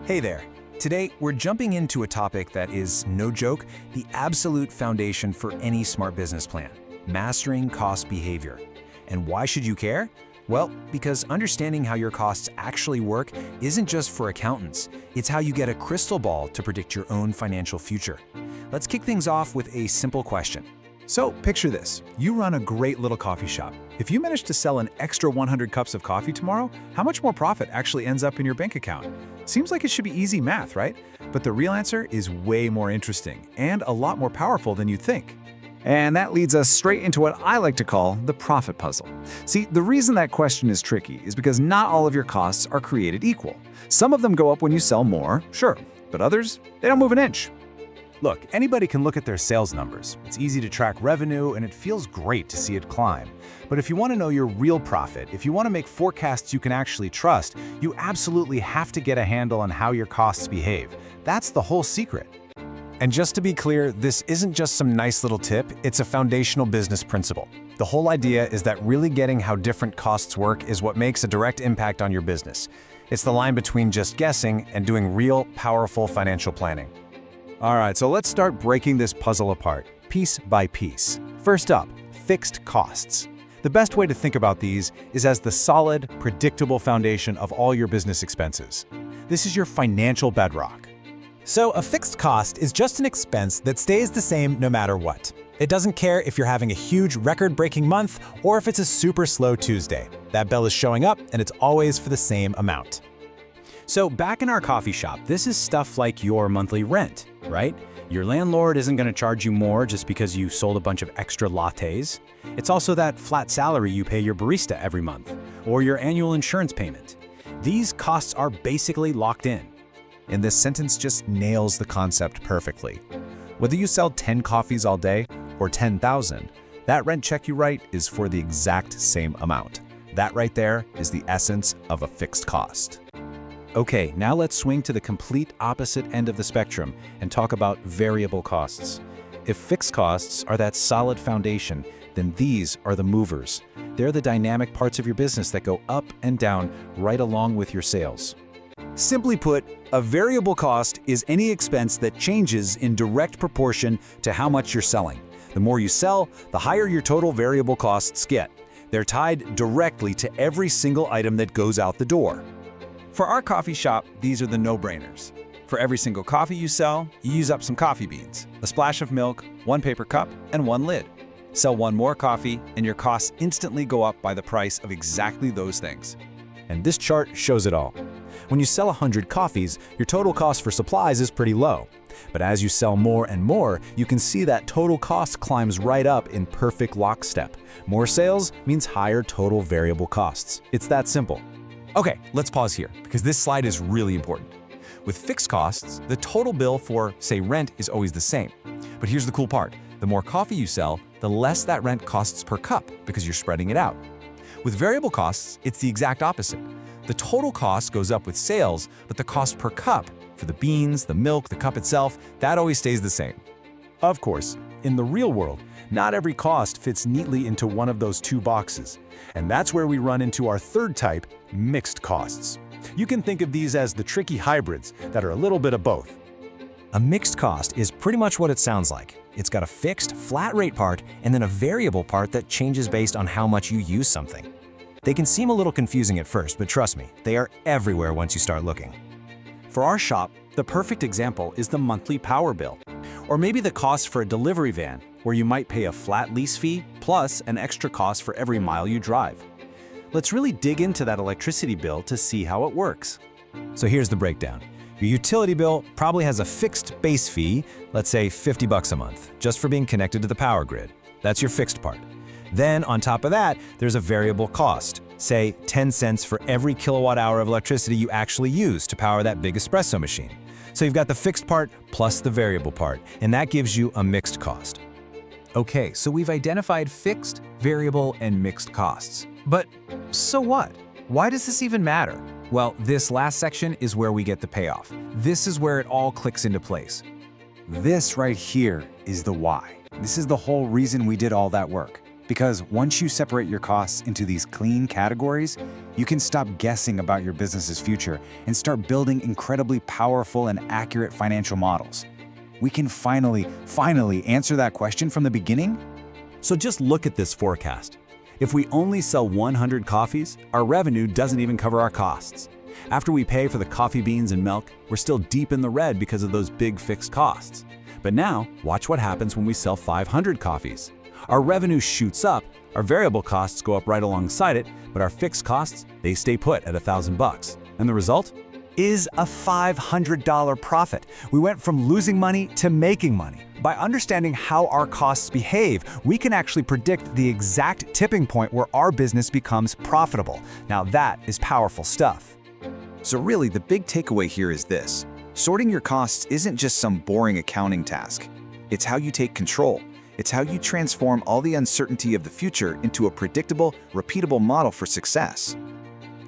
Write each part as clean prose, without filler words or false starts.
Hey there. Today, we're jumping into a topic that is, no joke, the absolute foundation for any smart business plan: mastering cost behavior. And why should you care? Well, because understanding how your costs actually work isn't just for accountants. It's how you get a crystal ball to predict your own financial future. Let's kick things off with a simple question. So picture this, you run a great little coffee shop. If you manage to sell an extra 100 cups of coffee tomorrow, how much more profit actually ends up in your bank account? Seems like it should be easy math, right? But the real answer is way more interesting and a lot more powerful than you think. And that leads us straight into what I like to call the profit puzzle. See, the reason that question is tricky is because not all of your costs are created equal. Some of them go up when you sell more, sure, but others, they don't move an inch. Look, anybody can look at their sales numbers. It's easy to track revenue, and it feels great to see it climb. But if you want to know your real profit, if you want to make forecasts you can actually trust, you absolutely have to get a handle on how your costs behave. That's the whole secret. And just to be clear, this isn't just some nice little tip, it's a foundational business principle. The whole idea is that really getting how different costs work is what makes a direct impact on your business. It's the line between just guessing and doing real, powerful financial planning. All right, so let's start breaking this puzzle apart, piece by piece. First up, fixed costs. The best way to think about these is as the solid, predictable foundation of all your business expenses. This is your financial bedrock. So a fixed cost is just an expense that stays the same no matter what. It doesn't care if you're having a huge record-breaking month or if it's a super slow Tuesday. That bill is showing up and it's always for the same amount. So back in our coffee shop, this is stuff like your monthly rent, right? Your landlord isn't going to charge you more just because you sold a bunch of extra lattes. It's also that flat salary you pay your barista every month, or your annual insurance payment. These costs are basically locked in. And this sentence just nails the concept perfectly. Whether you sell 10 coffees all day or 10,000, that rent check you write is for the exact same amount. That right there is the essence of a fixed cost. Okay, now let's swing to the complete opposite end of the spectrum and talk about variable costs. If fixed costs are that solid foundation, then these are the movers. They're the dynamic parts of your business that go up and down right along with your sales. Simply put, a variable cost is any expense that changes in direct proportion to how much you're selling. The more you sell, the higher your total variable costs get. They're tied directly to every single item that goes out the door. For our coffee shop, these are the no-brainers. For every single coffee you sell, you use up some coffee beans, a splash of milk, one paper cup, and one lid. Sell one more coffee, and your costs instantly go up by the price of exactly those things. And this chart shows it all. When you sell 100 coffees, your total cost for supplies is pretty low. But as you sell more and more, you can see that total cost climbs right up in perfect lockstep. More sales means higher total variable costs. It's that simple. Okay, let's pause here, because this slide is really important. With fixed costs, the total bill for, say, rent is always the same. But here's the cool part. The more coffee you sell, the less that rent costs per cup, because you're spreading it out. With variable costs, it's the exact opposite. The total cost goes up with sales, but the cost per cup, for the beans, the milk, the cup itself, that always stays the same. Of course, in the real world, not every cost fits neatly into one of those two boxes. And that's where we run into our third type, mixed costs. You can think of these as the tricky hybrids that are a little bit of both. A mixed cost is pretty much what it sounds like. It's got a fixed, flat rate part and then a variable part that changes based on how much you use something. They can seem a little confusing at first, but trust me, they are everywhere once you start looking. For our shop, the perfect example is the monthly power bill, or maybe the cost for a delivery van, where you might pay a flat lease fee plus an extra cost for every mile you drive. Let's really dig into that electricity bill to see how it works. So here's the breakdown. Your utility bill probably has a fixed base fee, let's say $50 a month, just for being connected to the power grid. That's your fixed part. Then on top of that, there's a variable cost, say 10 cents for every kilowatt hour of electricity you actually use to power that big espresso machine. So you've got the fixed part plus the variable part, and that gives you a mixed cost. Okay, so we've identified fixed, variable, and mixed costs. But so what? Why does this even matter? Well, this last section is where we get the payoff. This is where it all clicks into place. This right here is the why. This is the whole reason we did all that work. Because once you separate your costs into these clean categories, you can stop guessing about your business's future and start building incredibly powerful and accurate financial models. We can finally answer that question from the beginning. So just look at this forecast. If we only sell 100 coffees, our revenue doesn't even cover our costs. After we pay for the coffee beans and milk, we're still deep in the red because of those big fixed costs. But now, watch what happens when we sell 500 coffees. Our revenue shoots up, our variable costs go up right alongside it, but our fixed costs, they stay put at $1,000. And the result? Is a $500 profit. We went from losing money to making money. By understanding how our costs behave, we can actually predict the exact tipping point where our business becomes profitable. Now that is powerful stuff. So really, the big takeaway here is this. Sorting your costs isn't just some boring accounting task. It's how you take control. It's how you transform all the uncertainty of the future into a predictable, repeatable model for success.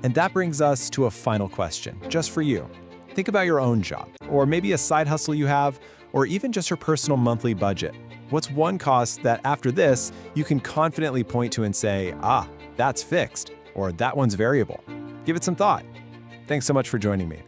And that brings us to a final question, just for you. Think about your own job, or maybe a side hustle you have, or even just your personal monthly budget. What's one cost that after this, you can confidently point to and say, that's fixed, or that one's variable? Give it some thought. Thanks so much for joining me.